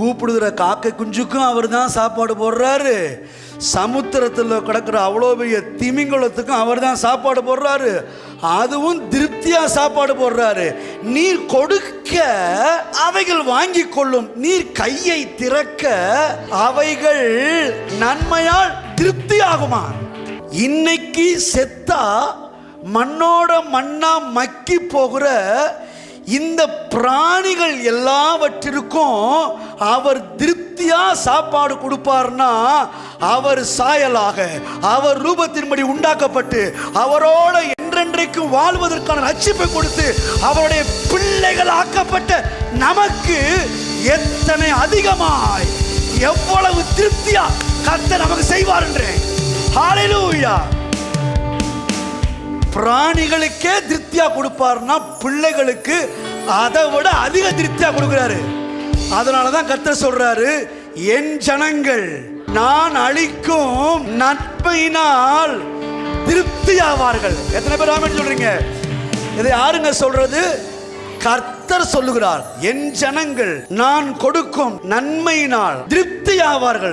கூப்பிடுகிற காக்கை குஞ்சுக்கும் அவர் தான் சாப்பாடு போடுறாரு. சமுத்திரத்தில் கிடக்கிற அவ்வளோ பெரிய திமிங்கலத்துக்கும் அவர் தான் சாப்பாடு போடுறாரு. அதுவும் திருப்தியா சாப்பாடு போடுறாரு. நீர் கொடுக்க அவைகள் வாங்கி கொள்ளும், நீர் கையை திறக்க அவைகள் நன்மையால் திருப்தி ஆகுமா. இன்னைக்கு செத்தா மண்ணோட மண்ணா மக்கி போகிற இந்த பிராணிகள் எல்லாவற்றிற்கும் அவர் திருப்தியா சாப்பாடு கொடுப்பார்னா, அவர் சாயலாக அவர் ரூபத்தின்படி உண்டாக்கப்பட்டு அவரோட என்றென்றைக்கும் வாழ்வதற்கான ரட்சிப்பை கொடுத்து அவருடைய பிள்ளைகள் ஆக்கப்பட்ட நமக்கு எத்தனை அதிகமாய் எவ்வளவு திருப்தியா கர்த்தர் நமக்கு செய்வார் என்றேன். ஹல்லேலூயா. பிராணிகளுக்கே திருப்தியா கொடுப்பார்னா பிள்ளைகளுக்கு அதை விட அதிக திருப்தியா கொடுக்கிறாரு. அதனாலதான் கர்த்தர் சொல்றாரு, என் ஜனங்கள் நான் அளிக்கும் நன்மையினால் திருப்தியாவார்கள். எத்தனை பேர் ஆமென் சொல்றீங்க? இதை யாருங்க சொல்றது? கர்த்தர் சொல்லுகிறார், என் ஜனங்கள் நான் கொடுக்கும் நன்மையினால் திருப்தியாவார்கள்.